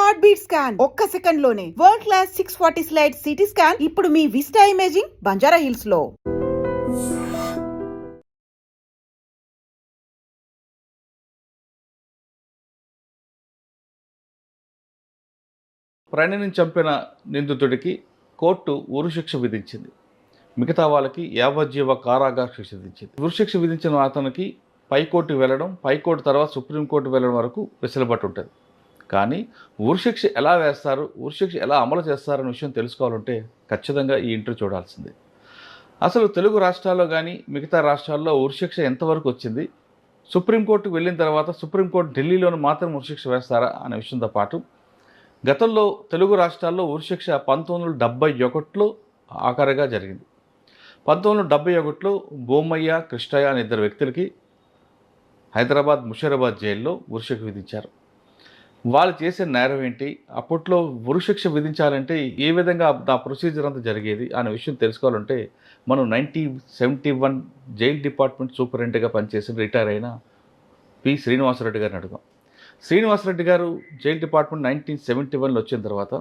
Heart beat scan ఒక్క second లోనే world class 640 slide CT scan ఇప్పుడు మీ విస్టా ఇమేజింగ్ బంజారా హిల్స్ లో. ప్రణిని చంపిన నిందితుడికి కోర్టు ఉరిశిక్ష విధించింది. మిగతా వాళ్ళకి యావజ్జీవ కారాగార శిక్ష విధించింది. ఉరిశిక్ష విధించిన అతనికి పైకోర్టుకు వెళ్ళడం, పైకోర్టు తర్వాత సుప్రీంకోర్టు వెళ్ళడం వరకు వెసులుబాటు ఉంటుంది. కానీ ఉరిశిక్ష ఎలా వేస్తారు, ఉరిశిక్ష ఎలా అమలు చేస్తారనే విషయం తెలుసుకోవాలంటే ఖచ్చితంగా ఈ ఇంటర్వ్యూ చూడాల్సిందే. అసలు తెలుగు రాష్ట్రాల్లో కానీ మిగతా రాష్ట్రాల్లో ఉరిశిక్ష ఎంతవరకు వచ్చింది, సుప్రీంకోర్టుకు వెళ్ళిన తర్వాత సుప్రీంకోర్టు ఢిల్లీలోని మాత్రం ఉరిశిక్ష వేస్తారా అనే విషయంతో పాటు గతంలో తెలుగు రాష్ట్రాల్లో ఉరిశిక్ష 1971లో ఆఖరిగా జరిగింది. 1971లో బొమ్మయ్య, కృష్ణయ్య అనే ఇద్దరు వ్యక్తులకి హైదరాబాద్ ముషీరాబాద్ జైల్లో ఉరిశిక్ష విధించారు. వాళ్ళు చేసే నేరం ఏంటి, అప్పట్లో ఉరిశిక్ష విధించాలంటే ఏ విధంగా ఆ ప్రొసీజర్ అంతా జరిగేది అనే విషయం తెలుసుకోవాలంటే మనం 1971 జైల్ డిపార్ట్మెంట్ సూపరింటెండెంట్గా పనిచేసి రిటైర్ అయిన పి శ్రీనివాసరెడ్డి గారిని అడుగుదాం. శ్రీనివాసరెడ్డి గారు జైల్ డిపార్ట్మెంట్ 1971లో వచ్చిన తర్వాత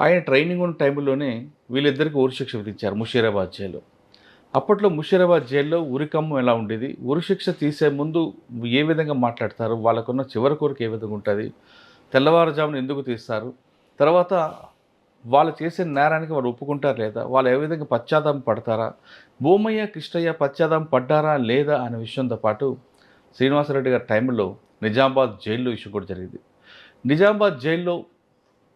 ఆయన ట్రైనింగ్ ఉన్న టైంలోనే వీళ్ళిద్దరికీ ఉరిశిక్ష విధించారు ముషీరాబాద్ జైల్లో. అప్పట్లో ముషీరాబాద్ జైల్లో ఉరికమ్మం ఎలా ఉండేది, ఉరిశిక్ష తీసే ముందు ఏ విధంగా మాట్లాడతారు, వాళ్ళకున్న చివరి కోరిక ఏ విధంగా ఉంటుంది, తెల్లవారుజామున ఎందుకు తీస్తారు, తర్వాత వాళ్ళు చేసే నేరానికి వాళ్ళు ఒప్పుకుంటారా లేదా, వాళ్ళు ఏ విధంగా పశ్చాత్తాపం పడతారా, బొమ్మయ్య కృష్ణయ్య పశ్చాత్తాపం పడ్డారా లేదా అనే విషయంతో పాటు శ్రీనివాసరెడ్డి గారి టైంలో నిజామాబాద్ జైల్లో ఇష్యూ కూడా జరిగింది. నిజామాబాద్ జైల్లో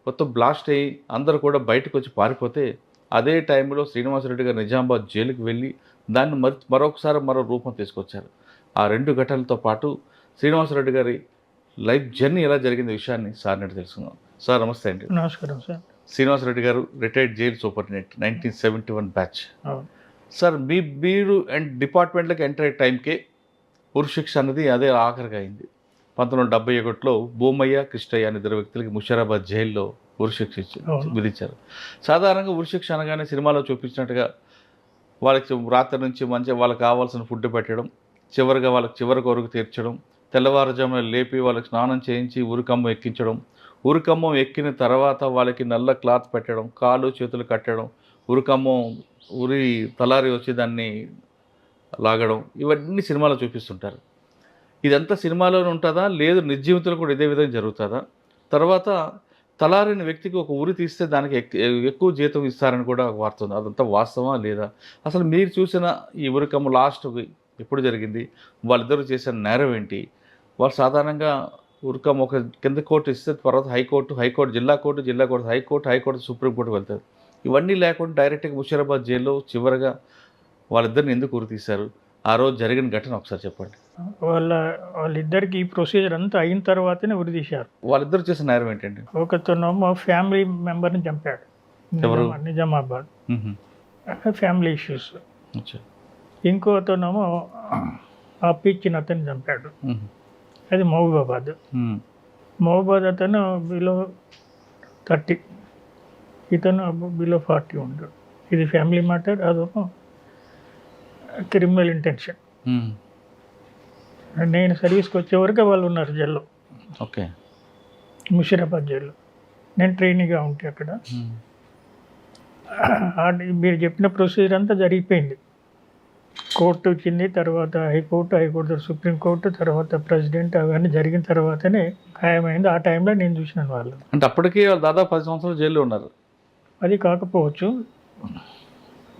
మొత్తం బ్లాస్ట్ అయ్యి అందరూ కూడా బయటకు వచ్చి పారిపోతే అదే టైంలో శ్రీనివాసరెడ్డి గారు నిజామాబాద్ జైలుకి వెళ్ళి దాన్ని మరొకసారి మరో రూపం తీసుకొచ్చారు. ఆ రెండు ఘటనలతో పాటు శ్రీనివాసరెడ్డి గారి లైఫ్ జర్నీ ఎలా జరిగింది విషయాన్ని సార్ నేటి తెలుసుకుందాం. సార్ నమస్తే అండి. నమస్కారం సార్. శ్రీనివాసరెడ్డి గారు retired jail superintendent 1971 batch. Sir మీరు అండ్ డిపార్ట్మెంట్లోకి ఎంటర్ అయ్యే టైంకే ఉరిశిక్ష అనేది అదే ఆఖరిగా అయింది. 1971లో బొమ్మయ్య, కృష్ణయ్య అనే ఇద్దరు వ్యక్తులకి ముషీరాబాద్ జైల్లో ఉరిశిక్ష విధించారు. సాధారణంగా ఉరిశిక్ష అనగానే సినిమాలో చూపించినట్టుగా వాళ్ళకి రాత్రి నుంచి మంచిగా వాళ్ళకి కావాల్సిన ఫుడ్ పెట్టడం, చివరిగా వాళ్ళకి చివరి కొరకు తీర్చడం, తెల్లవారుజామున లేపి వాళ్ళకి స్నానం చేయించి ఉరికమ్మం ఎక్కించడం, ఉరికమ్మం ఎక్కిన తర్వాత వాళ్ళకి నల్ల క్లాత్ పెట్టడం, కాళ్ళు చేతులు కట్టడం, ఉరికమ్మం ఉరి తలారి వచ్చి దాన్ని లాగడం, ఇవన్నీ సినిమాలో చూపిస్తుంటారు. ఇదంతా సినిమాలోనే ఉంటుందా, లేదు నిర్జీవితంలో కూడా ఇదే విధంగా జరుగుతుందా, తర్వాత తలారిన వ్యక్తికి ఒక ఉరి తీస్తే దానికి ఎక్కువ జీతం ఇస్తారని కూడా వార్త ఉంది, అదంతా వాస్తవమా లేదా, అసలు మీరు చూసిన ఈ ఉరికమ్మ లాస్ట్ ఎప్పుడు జరిగింది, వాళ్ళిద్దరూ చేసిన నేరం ఏంటి, వాళ్ళు సాధారణంగా ఉరికమ్మ ఒక కింద కోర్టు ఇస్తే తర్వాత హైకోర్టు జిల్లా కోర్టు హైకోర్టు సుప్రీంకోర్టు వెళ్తారు. ఇవన్నీ లేకుండా డైరెక్ట్గా ముషీరాబాద్ జైల్లో చివరిగా వాళ్ళిద్దరిని ఎందుకు ఉరి తీశారు, ఆ రోజు జరిగిన ఘటన ఒకసారి చెప్పండి. వాళ్ళిద్దరికి ఈ ప్రొసీజర్ అంతా అయిన తర్వాతనే ఉరి తీశారు. వాళ్ళిద్దరు చేసిన నేరం ఏంటండి? ఒకతనేమో ఫ్యామిలీ మెంబర్ని చంపాడు, నిజామాబాద్ ఫ్యామిలీ ఇష్యూస్. ఇంకోతనేమో అప్పిచ్చిన అతన్ని చంపాడు, అది మహబూబాబాద్. మహబూబాబాద్ అతను బిలో 30, ఇతను బిలో 40 ఉంటాడు. ఇది ఫ్యామిలీ మ్యాటర్, అదేమో క్రిమినల్ ఇంటెన్షన్. నేను సర్వీస్కి వచ్చే వరకు వాళ్ళు ఉన్నారు జైల్లో. ఓకే. ముషీరాబాద్ జైల్లో నేను ట్రైనీగా ఉంటే అక్కడ మీరు చెప్పిన ప్రొసీజర్ అంతా జరిగిపోయింది. కోర్టు వచ్చింది, తర్వాత హైకోర్టు సుప్రీంకోర్టు, తర్వాత ప్రెసిడెంట్, అవన్నీ జరిగిన తర్వాతనే ఖాయమైంది. ఆ టైంలో నేను చూసినాను వాళ్ళు. అంటే అప్పటికే వాళ్ళు దాదాపు 10 సంవత్సరాలు జైల్లో ఉన్నారు. అది కాకపోవచ్చు,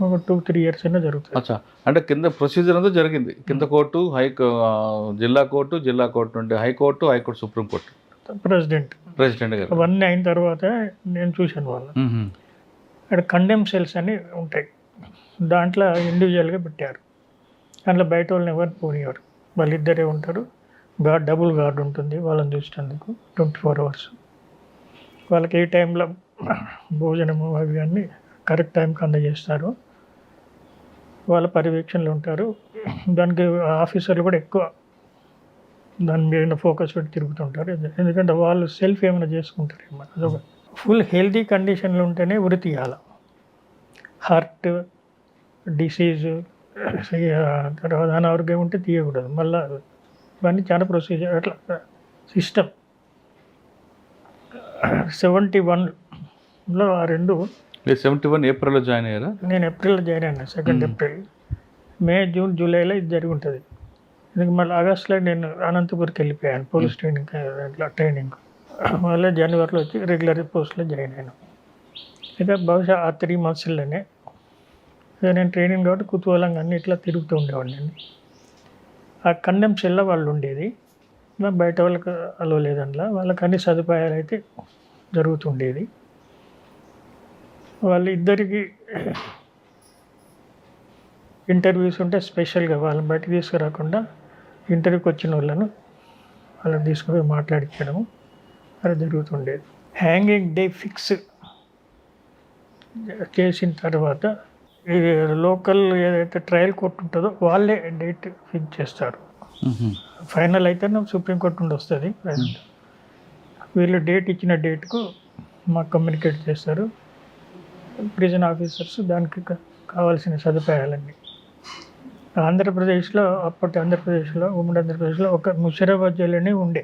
ఒక 2-3 ఇయర్స్ అయినా జరుగుతుంది. అచ్చా, అంటే కింద ప్రొసీజర్ అంతా జరిగింది. కింద కోర్టు, జిల్లా కోర్టు నుండి హైకోర్టు సుప్రీంకోర్టు, ప్రెసిడెంట్ గారు అవన్నీ అయిన తర్వాత నేను చూశాను వాళ్ళు. అక్కడ కండెమ్ సెల్స్ అని ఉంటాయి, దాంట్లో ఇండివిజువల్గా పెట్టారు. దాంట్లో బయట వాళ్ళని ఎవరు పోనివారు, వాళ్ళిద్దరే ఉంటారు. డబుల్ గార్డ్ ఉంటుంది వాళ్ళని చూసేందుకు 24 hours. వాళ్ళకి ఏ టైంలో భోజనము అవి అన్నీ కరెక్ట్ టైంకి అందజేస్తారు. వాళ్ళ పర్యవేక్షణలో ఉంటారు. దానికి ఆఫీసర్లు కూడా ఎక్కువ దాని మీద ఫోకస్ పెట్టి తిరుగుతుంటారు, ఎందుకంటే వాళ్ళు సెల్ఫ్ ఏమైనా చేసుకుంటారు. అదొక ఫుల్ హెల్తీ కండిషన్లో ఉంటేనే ఉరి తీయాలి. హార్ట్ డిసీజ్ తర్వాత అనారోగ్యం ఉంటే తీయకూడదు. మళ్ళీ ఇవన్నీ చాలా ప్రొసీజర్, అట్లా సిస్టమ్. 71లో ఆ రెండు. మీరు 71 ఏప్రిల్లో జాయిన్ అయ్యారా? నేను ఏప్రిల్లో జాయిన్ అయినా, 2 ఏప్రిల్. మే, జూన్, జూలైలో ఇది జరుగుతుంది. ఎందుకు మళ్ళీ ఆగస్టులో నేను అనంతపూర్కి వెళ్ళిపోయాను పోలీస్ ట్రైనింగ్, అట్లా ట్రైనింగ్. మళ్ళీ జనవరిలో వచ్చి రెగ్యులర్ పోస్ట్లో జాయిన్ అయినా. అయితే బహుశా ఆ 3 monthsలోనే ఇక నేను ట్రైనింగ్ కాబట్టి కుతూహలంగా అన్ని ఇట్లా తిరుగుతూ ఉండేవాడిని నేను. ఆ కండెమ్ సెల్లో వాళ్ళు ఉండేది, బయట వాళ్ళకి అలో లేదంలా, వాళ్ళకి అన్ని సదుపాయాలు అయితే జరుగుతుండేది. వాళ్ళు ఇద్దరికి ఇంటర్వ్యూస్ ఉంటే స్పెషల్గా వాళ్ళని బయటకు తీసుకురాకుండా ఇంటర్వ్యూకి వచ్చిన వాళ్ళని తీసుకుపోయి మాట్లాడించడము అది జరుగుతుండేది. హ్యాంగింగ్ డే ఫిక్స్ చేసిన తర్వాత ఇది లోకల్ ఏదైతే ట్రయల్ కోర్టు ఉంటుందో వాళ్ళే డేట్ ఫిక్స్ చేస్తారు. ఫైనల్ అయితే సుప్రీంకోర్టు నుండి వస్తుంది. వీళ్ళు డేట్ ఇచ్చిన డేట్కు మాకు కమ్యూనికేట్ చేస్తారు ప్రిజన్ ఆఫీసర్స్, దానికి కావాల్సిన సదుపాయాలన్నీ. ఆంధ్రప్రదేశ్లో అప్పటి ఆంధ్రప్రదేశ్లో, ఉమ్మడి ఆంధ్రప్రదేశ్లో ఒక ముషిరాబాద్ జైలునే ఉండే,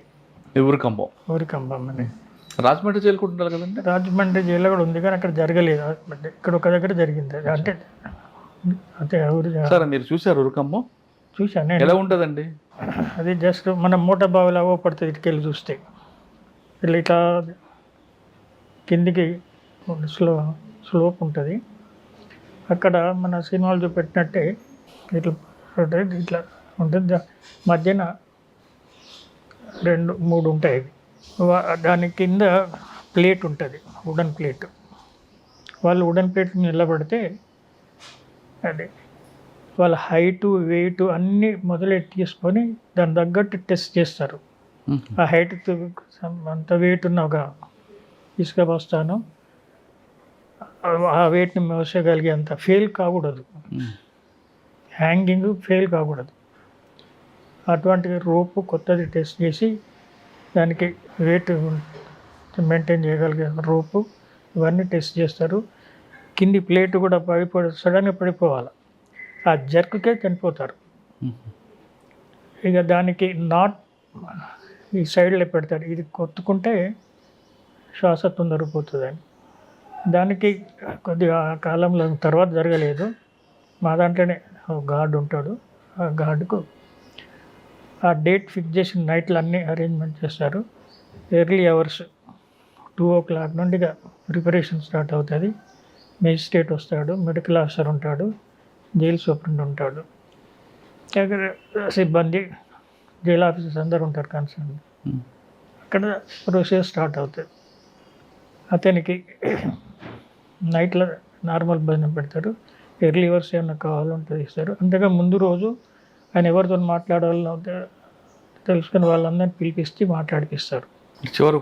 ఊరికంబం అని. రాజమండ్రి జైలు కూడా ఉండాలి కదండి? రాజమండ్రి జైల్లో కూడా ఉంది కానీ అక్కడ జరగలేదు. ఇక్కడ ఒక దగ్గర జరిగింది అది. అంటే అదే ఊరి సార్ మీరు చూసారు ఉరికంబం? చూశాను ఎలా నేను. ఉంటుందండి? అది జస్ట్ మన మోటార్ బావిలో పడుతుంది ఇటుకెళ్ళి చూస్తే. ఇట్లా కిందికి స్లోప్ ఉంటుంది. అక్కడ మన సినిమాలు చూపెట్టినట్టే ఇట్లా ఉంటుంది, ఇట్లా ఉంటుంది. మధ్యన 2, 3 ఉంటాయి. దాని కింద ప్లేట్ ఉంటుంది, వుడన్ ప్లేట్. వాళ్ళు వుడన్ ప్లేట్ నిలబడితే అదే వాళ్ళ హైటు, వెయిట్ అన్నీ మొదలెట్టి తీసుకొని దాని తగ్గట్టు టెస్ట్ చేస్తారు. ఆ హైట్ అంత వెయిట్ ఉన్న ఒక ఇసుక బస్తాను ఆ వెయిట్ని మోసగలిగేంత ఫెయిల్ కాకూడదు, హ్యాంగింగ్ ఫెయిల్ కాకూడదు. అటువంటి రోపు కొత్తది టెస్ట్ చేసి దానికి వెయిట్ మెయింటైన్ చేయగలిగే రోపు ఇవన్నీ టెస్ట్ చేస్తారు. కింది ప్లేట్ కూడా సడన్గా పడిపోవాలి, ఆ జర్కుకే చనిపోతారు. ఇక దానికి నాట్ ఈ సైడ్లో పెడతారు, ఇది కొట్టుకుంటే శ్వాస తొందరపోతుందని. దానికి కొద్దిగా కాలంలో తర్వాత జరగలేదు. మా దాంట్లోనే గార్డ్ ఉంటాడు, ఆ గార్డుకు ఆ డేట్ ఫిక్స్ చేసిన నైట్లు అన్నీ అరేంజ్మెంట్ చేస్తారు. ఎర్లీ అవర్స్ 2 o'clock నుండి ప్రిపరేషన్ స్టార్ట్ అవుతుంది. మేజిస్ట్రేట్ వస్తాడు, మెడికల్ ఆఫీసర్ ఉంటాడు, జైలు సూపరింట్ ఉంటాడు, దగ్గర సిబ్బంది, జైలు ఆఫీసర్స్ అందరు ఉంటారు కన్సర్న్. అక్కడ ప్రొసీజర్ స్టార్ట్ అవుతుంది. అతనికి నైట్లో నార్మల్ భోజనం పెడతారు, ఎర్లీ అవర్స్ ఏమైనా కావాలంటే ఇస్తారు. అంతగా ముందు రోజు ఆయన ఎవరితో మాట్లాడాలో తెలుసుకుని వాళ్ళందరినీ పిలిపిస్తే మాట్లాడిపిస్తారు. చివరి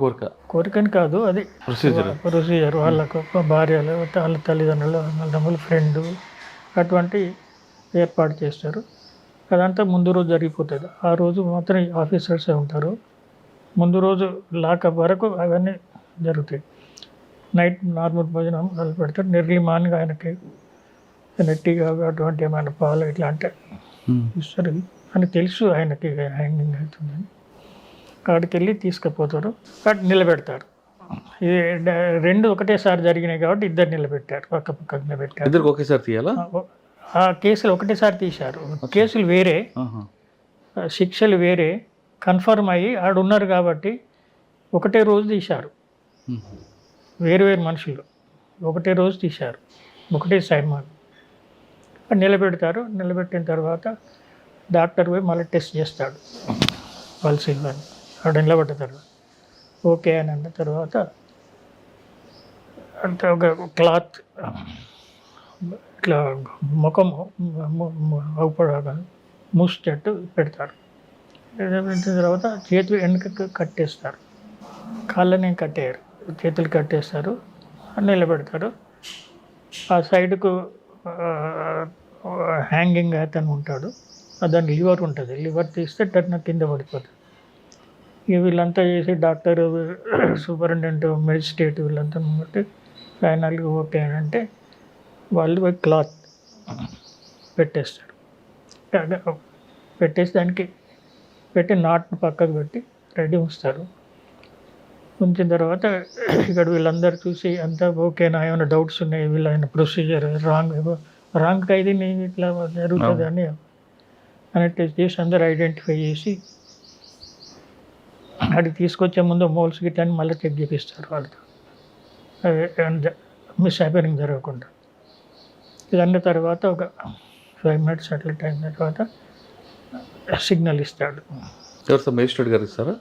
కోరికని కాదు, అది ప్రొసీజర్. వాళ్ళకు భార్యలు, వాళ్ళ తల్లిదండ్రులు, వాళ్ళ ఫ్రెండ్ అటువంటి ఏర్పాటు చేస్తారు. అదంతా ముందు రోజు జరిగిపోతుంది. ఆ రోజు మాత్రం ఆఫీసర్సే ఉంటారు. ముందు రోజు లాకప్ వరకు అవన్నీ జరుగుతాయి. నైట్ నార్మల్ భోజనం వాళ్ళు పెడతారు. ఎర్లీ మార్నింగ్ ఆయనకి నెట్టిగా అటువంటి ఏమైనా పాలు ఇట్లా అంటే ఇస్తారు అని తెలుసు ఆయనకి హ్యాంగింగ్ అవుతుందని. అక్కడికి వెళ్ళి తీసుకుపోతారు, అక్కడ నిలబెడతారు. ఇది 2 ఒకటేసారి జరిగినాయి కాబట్టి ఇద్దరు నిలబెట్టారు, పక్క పక్కకు నిలబెట్టారు. ఇద్దరికి ఒకేసారి తీయాలా? ఆ కేసులు ఒకటేసారి తీశారు. కేసులు వేరే, శిక్షలు వేరే, కన్ఫర్మ్ అయ్యి ఆడున్నారు కాబట్టి ఒకటే రోజు తీశారు. వేరు మనుషులు ఒకటే రోజు తీశారు, ఒకటే సైన్మాన్ నిలబెడతారు. నిలబెట్టిన తర్వాత డాక్టర్ పోయి మళ్ళీ టెస్ట్ చేస్తాడు పల్స్ ఇవ్వని. ఆడ నిలబడ్డ తర్వాత ఓకే అని అన్న తర్వాత అంటే ఒక క్లాత్ ఇట్లా ముఖం మూసేటట్టు పెడతారు. పెట్టిన తర్వాత చేతులు వెనుకకు కట్టేస్తారు, కాళ్ళని కట్టేయరు, చేతులు కట్టేస్తారు, నిలబెడతారు. ఆ సైడ్కు హ్యాంగింగ్ అతను ఉంటాడు, దాని లివర్ ఉంటుంది, లివర్ తీస్తే టర్న కింద పడిపోతుంది. ఇక వీళ్ళంతా చేసి డాక్టర్, సూపరింటెండెంట్, మెజిస్ట్రేట్ వీళ్ళంతా బట్టి ఫైనల్గా ఓకే అని అంటే వాళ్ళు క్లాత్ పెట్టేస్తారు. పెట్టేసి దానికి పెట్టి నాట్ను పక్కకు పెట్టి రెడీ ఉంచుతారు. ఉంచిన తర్వాత ఇక్కడ వీళ్ళందరూ చూసి అంతా ఓకేనా, ఏమైనా డౌట్స్ ఉన్నాయి, వీళ్ళైన ప్రొసీజర్ రాంగ్ ఖైదీని ఇట్లా జరుగుతుంది అని టెస్ట్ చేసి అందరూ ఐడెంటిఫై చేసి అక్కడికి తీసుకొచ్చే ముందు మోల్స్ గిట్ అని మళ్ళీ చెక్ చేపిస్తారు వాళ్ళతో, మిస్ హ్యాపెనింగ్ జరగకుండా. ఇదన్న తర్వాత ఒక 5 minutes అట్లా టైం తర్వాత సిగ్నల్ ఇస్తాడు. ఎవరు సార్, మేజిస్ట్రేట్ గారు ఇస్తారా,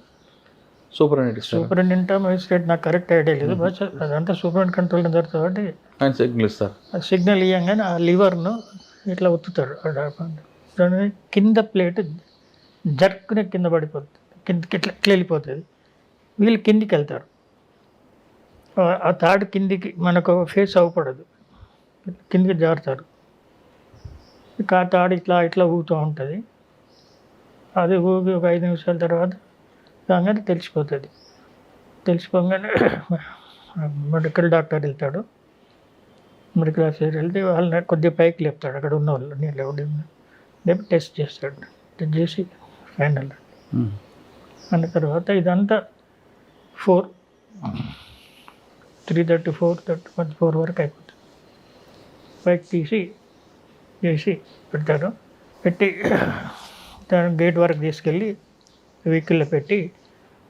సూపరింటెండెంట్ ఇస్తారా? సూపరింటెండెంట్ మేజిస్ట్రేట్ నాకు కరెక్ట్ ఐడియా లేదు, బట్ అదంతా సూపరింటెండెంట్ కంట్రోల్ జరుగుతుంది కాబట్టి ఆయన సిగ్నల్ ఇస్తారు. సిగ్నల్ ఇవ్వగానే ఆ లివర్ను ఇట్లా ఒత్తుతాడు. దాని కింద ప్లేట్ జర్క్ని కింద పడిపోతుంది, కిందకి ఇట్లా వెళ్ళిపోతుంది. వీళ్ళు కిందికి వెళ్తారు, ఆ తాడు కిందికి మనకు ఫేస్ అవ్వకూడదు, కిందికి జారుతారు. ఇక ఆ తాడు ఇట్లా ఇట్లా ఊగుతూ ఉంటుంది. అది ఊగి ఒక 5 నిమిషాల తర్వాత రాగానే తెలిసిపోతుంది. తెలిసిపోగానే మెడికల్ డాక్టర్ వెళ్తాడు. మెడికల్ ఆఫీసర్ వెళ్తే వాళ్ళని కొద్దిగా పైకి లేపుతాడు, అక్కడ ఉన్న వాళ్ళు లేపి టెస్ట్ చేస్తాడు. టెస్ట్ చేసి ఫైనల్ అన్న తర్వాత ఇదంతా 3:34 వరకు అయిపోతుంది. పైకి తీసి చేసి పెడతారు. పెట్టి దాని గేట్ వరకు తీసుకెళ్ళి వెహికల్లో పెట్టి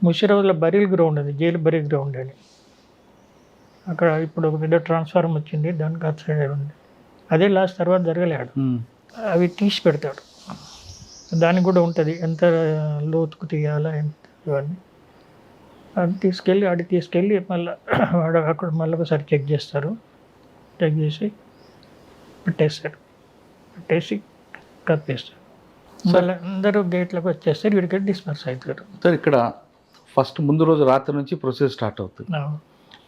ముషిరాబాద్లో బరీల్ గ్రౌండ్ ఉంది, జైలు బరీల్ గ్రౌండ్ అని, అక్కడ ఇప్పుడు ఒక పెద్ద ట్రాన్స్ఫార్మర్ వచ్చింది, దానికి అటు సైడ్ ఉంది. అదే లాస్ట్ తర్వాత జరగలేడు. అవి తీసి పెడతాడు. దానికి కూడా ఉంటుంది ఎంత లోతుకు తీయాలా ఇవన్నీ. అది తీసుకెళ్ళి మళ్ళీ వాడు అక్కడ మళ్ళీ ఒకసారి చెక్ చేస్తారు. చెక్ చేసి పెట్టేసి కప్పేస్తారు. మళ్ళీ అందరూ గేట్లోకి వచ్చేస్తారు, వీడికి డిస్పర్స్ అవుతారు. సార్ ఇక్కడ ఫస్ట్ ముందు రోజు రాత్రి నుంచి ప్రొసీజర్ స్టార్ట్ అవుతుంది.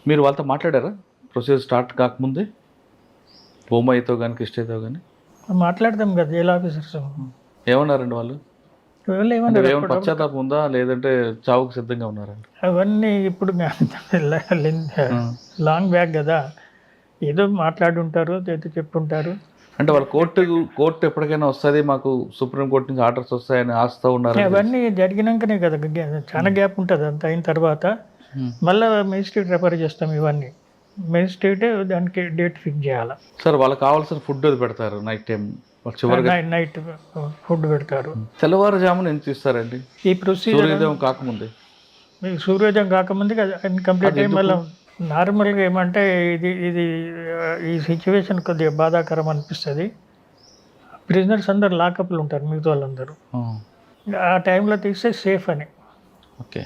మీరు వాళ్ళతో మాట్లాడారా ప్రొసీజర్ స్టార్ట్ కాకముందే? బొమ్మాయితో కానీ కృష్ణయ్యతో కానీ మాట్లాడతాం కదా జైలు ఆఫీసర్స్. ఏమన్నారండి వాళ్ళు? ఏమైనా పశ్చాత్తాపం ఉందా, లేదంటే చావుకు సిద్ధంగా ఉన్నారండి? అవన్నీ ఇప్పుడు లాంగ్ బ్యాక్ కదా, ఏదో మాట్లాడుంటారు, ఏదో చెప్పుంటారు. అంటే వాళ్ళు కోర్టు ఎప్పటికైనా వస్తుంది, మాకు సుప్రీంకోర్టు నుంచి ఆర్డర్స్ వస్తాయని ఆస్తా ఉన్నారు. అవన్నీ జరిగినాకనే కదా, చాలా గ్యాప్ ఉంటుంది. అంత అయిన తర్వాత మళ్ళీ మెజిస్ట్రేట్ రెఫర్ చేస్తాం. ఇవన్నీ మెజిస్ట్రేటే దానికి డేట్ ఫిక్స్ చేయాలి. సార్ వాళ్ళకి కావాల్సిన ఫుడ్ అది పెడతారు నైట్ టైం, నైట్ ఫుడ్ పెడతారు. తెల్లవారుజామున ఎంత ఇస్తారండి ఈ ప్రొసీజర్? సూర్యోదయం కాకముందే. సూర్యోదయం కాకముందే కంప్లీట్ అయ్యి మళ్ళీ నార్మల్గా ఏమంటే ఇది ఈ సిచ్యువేషన్ కొద్దిగా బాధాకరం అనిపిస్తుంది. ప్రిజనర్స్ అందరు లాకప్లు ఉంటారు, మిగతా వాళ్ళందరూ. ఆ టైంలో తీస్తే సేఫ్ అని. ఓకే.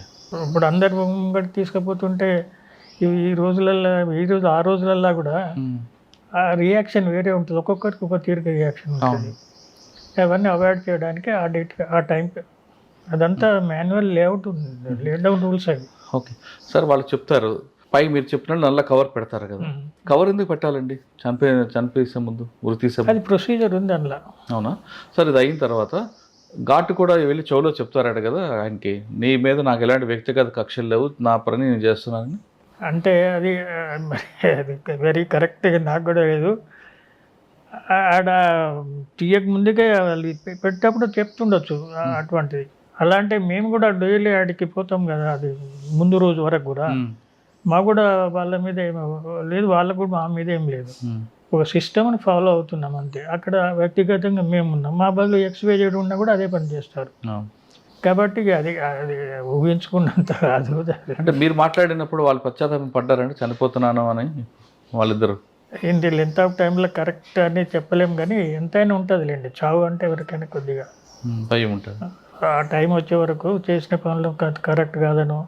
ఇప్పుడు అందరు ముంగడి తీసుకుపోతుంటే ఈ రోజులల్లో ఆ రోజులల్లో కూడా ఆ రియాక్షన్ వేరే ఉంటుంది, ఒక్కొక్కరికి ఒక్కొక్క తీరిక రియాక్షన్ ఉంటుంది. అవన్నీ అవాయిడ్ చేయడానికి ఆ డేట్ ఆ టైం అదంతా మాన్యువల్ లేఅవుట్ లేడౌన్ రూల్స్ అవి. ఓకే సార్, వాళ్ళు చెప్తారు పై మీరు చెప్పినట్టు నల్ల కవర్ పెడతారు కదా, కవర్ ఎందుకు పెట్టాలండి? చనిపోసే ముందు ఉరి తీసే అది ప్రొసీజర్ ఉంది అందులో. అవునా సార్? ఇది అయిన తర్వాత ఘాటు కూడా వెళ్ళి చెవులో చెప్తారట కదా ఆయనకి, నీ మీద నాకు ఎలాంటి వ్యక్తిగత కక్షలు లేవు, నా పని నేను చేస్తున్నానని. అంటే అది వెరీ కరెక్ట్గా నాకు కూడా లేదు. ఆడ తీయక ముందుకే వాళ్ళు పెట్టేటప్పుడు చెప్తుండొచ్చు అటువంటిది. అలాంటి మేము కూడా డైలీ ఆడికి పోతాం కదా, అది ముందు రోజు వరకు కూడా మాకు కూడా వాళ్ళ మీద ఏమో లేదు, వాళ్ళకు కూడా మా మీద ఏం లేదు. ఒక సిస్టమ్ని ఫాలో అవుతున్నాం అంతే. అక్కడ వ్యక్తిగతంగా మేము ఉన్నాం, మా బదులు XYZ ఉన్నా కూడా అదే పని చేస్తారు. కాబట్టి అది ఊహించుకున్నంత కాదు. అంటే మీరు మాట్లాడినప్పుడు వాళ్ళు పశ్చాత్తాపం పడ్డారంటే చనిపోతున్నాను అని వాళ్ళిద్దరు? ఏంటి లెంత్ ఆఫ్ టైంలో కరెక్ట్ అని చెప్పలేము, కానీ ఎంతైనా ఉంటుందిలేండి. చావు అంటే ఎవరికైనా కొద్దిగా భయం ఉంటుంది. ఆ టైం వచ్చే వరకు చేసిన పనులు కరెక్ట్ కాదనో,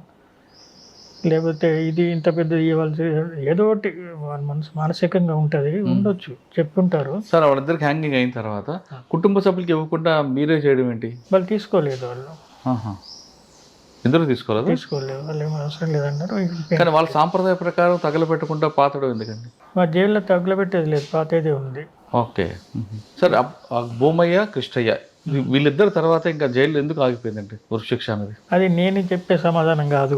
లేకపోతే ఇది ఇంత పెద్దది ఇవ్వాల్సి ఏదో ఒకటి మనసు మానసికంగా ఉంటుంది, ఉండొచ్చు, చెప్పుంటారు. సార్ వాళ్ళిద్దరికి హ్యాంగింగ్ అయిన తర్వాత కుటుంబ సభ్యులకి ఇవ్వకుండా మీరే చేయడం ఏంటి? వాళ్ళు తీసుకోలేదు, వాళ్ళు ఇద్దరు తీసుకోలేదు వాళ్ళు ఏమో అవసరం లేదన్నారు. కానీ వాళ్ళ సాంప్రదాయ ప్రకారం తగలబెట్టకుండా పాతడం ఎందుకండి? మా జైల్లో తగలబెట్టేది లేదు, పాతేదే ఉంది. ఓకే సార్, భూమయ్య కృష్ణయ్య వీళ్ళిద్దరు తర్వాత ఇంకా జైలు ఎందుకు ఆగిపోయిందండి ఉరిశిక్ష అనేది? అది నేను చెప్పే సమాధానం కాదు,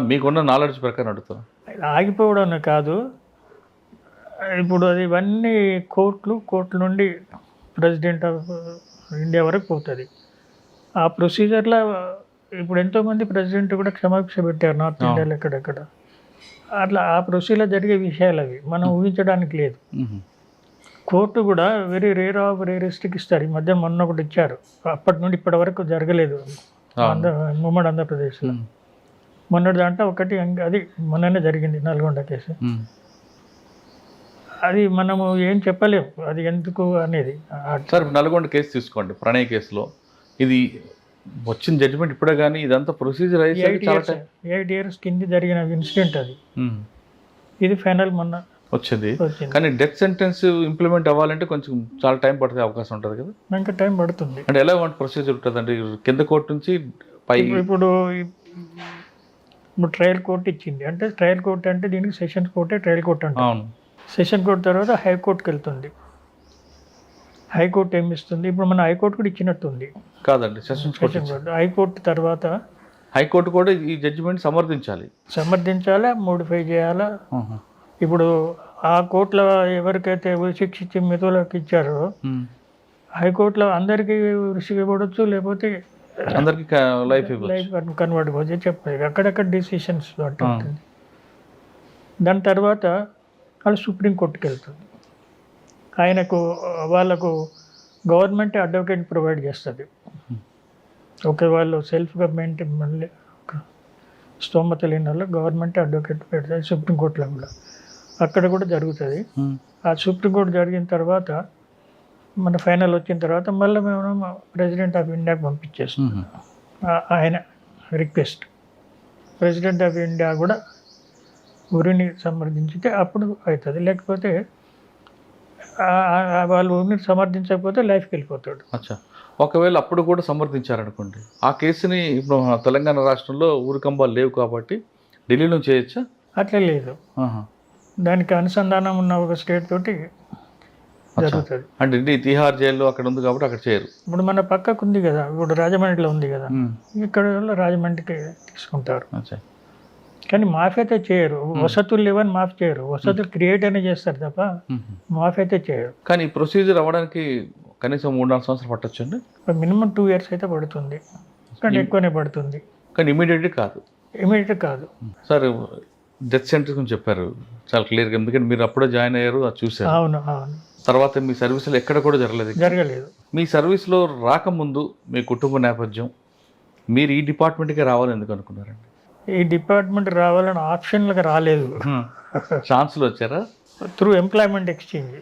మీకున్న నాలెడ్జ్ ప్రకారం అడుగుతాను. ఆగిపోవడం కాదు, ఇప్పుడు అది ఇవన్నీ కోర్టు నుండి ప్రెసిడెంట్ ఆఫ్ ఇండియా వరకు పోతుంది. ఆ ప్రొసీజర్లో ఇప్పుడు ఎంతోమంది ప్రెసిడెంట్ కూడా క్షమాభిక్ష పెట్టారు నార్త్ ఇండియాలో ఎక్కడెక్కడ. అట్లా ఆ ప్రొసీజర్లో జరిగే విషయాలు అవి మనం ఊహించడానికి లేదు. కోర్టు కూడా వెరీ రేర్ ఆఫ్ రేరెస్ట్కి ఇస్తారు. ఈ మధ్య మొన్న ఒకటి ఇచ్చారు, అప్పటి నుండి ఇప్పటి వరకు జరగలేదు ఉమ్మడి ఆంధ్రప్రదేశ్లో. మొన్నటి దాంట్లో ఒకటి అది మొన్ననే జరిగింది, నల్గొండ కేసు. అది మనము ఏం చెప్పలేము అది ఎందుకు అనేది. సార్ నల్గొండ కేసు తీసుకోండి, ప్రణయ్ కేసులో ఇది వచ్చిన జడ్జిమెంట్ ఇప్పుడే, కానీ ఇదంతా ప్రొసీజర్ అయితే 8 years కింద జరిగిన ఇన్సిడెంట్ అది. ఇది ఫైనల్ మొన్న వచ్చింది. కానీ డెత్ సెంటెన్స్ ఇంప్లిమెంట్ అవ్వాలంటే కొంచెం చాలా టైం పడే అవకాశం ఉంటుంది కదా. ఇంకా టైం పడుతుంది. అంటే ఎలా ప్రొసీజర్ ఉంటుంది అంటే కింద కోర్టు నుంచి పై ఇప్పుడు ట్రయల్ కోర్టు ఇచ్చింది అంటే, ట్రయల్ కోర్టు అంటే దీనికి సెషన్స్ కోర్టే ట్రయల్ కోర్టు అంటే. సెషన్ కోర్టు తర్వాత హైకోర్టుకి వెళ్తుంది. హైకోర్టు ఏమి ఇస్తుంది, ఇప్పుడు మన హైకోర్టు కూడా ఇచ్చినట్టుంది కాదండి, సెషన్స్ కోర్టు. హైకోర్టు తర్వాత హైకోర్టు కూడా ఈ జడ్జిమెంట్ సమర్థించాలా, మోడిఫై చేయాలా. ఇప్పుడు ఆ కోర్టులో ఎవరికైతే శిక్షించి మిగతాలకు ఇచ్చారో హైకోర్టులో అందరికీ రిషికి ఇవ్వడచ్చు, లేకపోతే అందరికి లైఫ్ కన్వర్ట్ కావచ్చు చెప్పాలి. అక్కడక్కడ డిసిషన్స్ బట్టి ఉంటుంది. దాని తర్వాత వాళ్ళు సుప్రీంకోర్టుకి వెళ్తుంది. వాళ్ళకు గవర్నమెంట్ అడ్వకేట్ ప్రొవైడ్ చేస్తుంది. ఓకే, వాళ్ళు సెల్ఫ్గా మెయింటైన్ మళ్ళీ స్తోమత లేని వాళ్ళు గవర్నమెంట్ అడ్వకేట్ పెడతాయి సుప్రీంకోర్టులో కూడా. అక్కడ కూడా జరుగుతుంది. ఆ సుప్రీంకోర్టు జరిగిన తర్వాత మన ఫైనల్ వచ్చిన తర్వాత మళ్ళీ మేము ప్రెసిడెంట్ ఆఫ్ ఇండియాకి పంపించేస్తాం. ఆయన రిక్వెస్ట్ ప్రెసిడెంట్ ఆఫ్ ఇండియా కూడా ఉరిని సమర్థించితే అప్పుడు అవుతుంది, లేకపోతే వాళ్ళు ఉరిని సమర్థించకపోతే లైఫ్కి వెళ్ళిపోతాడు. ఒకవేళ అప్పుడు కూడా సమర్థించారనుకోండి, ఆ కేసుని ఇప్పుడు తెలంగాణ రాష్ట్రంలో ఊరికంబాలు లేవు కాబట్టి ఢిల్లీలో చేయొచ్చా? అట్లా లేదు, దానికి అనుసంధానం ఉన్న ఒక స్టేట్ తోటి జరుగుతుంది. అంటే తిహార్ జైల్లో అక్కడ ఉంది కాబట్టి అక్కడ చేయరు. ఇప్పుడు మన పక్కకు ఉంది కదా, ఇప్పుడు రాజమండ్రిలో ఉంది కదా, ఇక్కడ రాజమండ్రికి తీసుకుంటారు. కానీ మాఫీ అయితే చేయరు. వసతులు లేవని మాఫీ చేయరు, వసతులు క్రియేట్ అయినా చేస్తారు తప్ప మాఫీ అయితే చేయరు. కానీ ఈ ప్రొసీజర్ అవ్వడానికి కనీసం 3-4 సంవత్సరాలు పట్టొచ్చు అండి. మినిమం 2 years అయితే పడుతుంది, కానీ ఎక్కువనే పడుతుంది. కానీ ఇమీడియట్ కాదు. సార్ డెత్ సెంటర్స్ గురించి చెప్పారు చాలా క్లియర్గా, ఎందుకంటే మీరు అప్పుడే జాయిన్ అయ్యారు, అది చూసారు. అవును. తర్వాత మీ సర్వీస్లో ఎక్కడ కూడా జరగలేదు. మీ సర్వీస్లో రాకముందు మీ కుటుంబ నేపథ్యం, మీరు ఈ డిపార్ట్మెంట్కే రావాలని ఎందుకు అనుకున్నారండి? ఈ డిపార్ట్మెంట్ రావాలని ఆప్షన్లుగా రాలేదు, ఛాన్స్లో వచ్చారా? Through employment exchange.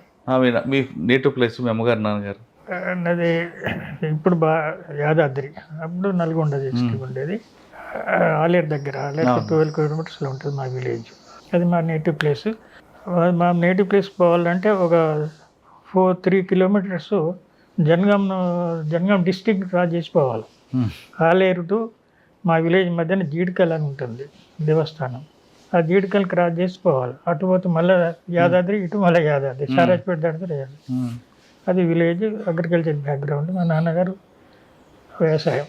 మీ నేటివ్ ప్లేస్ మీ అమ్మగారు నాన్నగారు? అది ఇప్పుడు యాదాద్రి, అప్పుడు నల్గొండ డిస్ట్రిక్ట్ ఉండేది. ఆలేరు దగ్గర, లేకపోతే 12 kilometers ఉంటుంది మా విలేజ్. అది మా నేటివ్ ప్లేస్. మా నేటివ్ ప్లేస్ పోవాలంటే ఒక 3 kilometers జనగాం డిస్ట్రిక్ట్ క్రాస్ చేసి పోవాలి. ఆలేరు టు మా విలేజ్ మధ్యన జీడికల్ అని ఉంటుంది దేవస్థానం, ఆ జీడికల్ క్రాస్ చేసి పోవాలి. అటు పోతే మళ్ళీ యాదాద్రి, ఇటు మళ్ళీ యాదాద్రి, సారాజ్పేట దాటితే యాదాద్రి. అది విలేజ్, అగ్రికల్చర్ బ్యాక్గ్రౌండ్. మా నాన్నగారు వ్యవసాయం.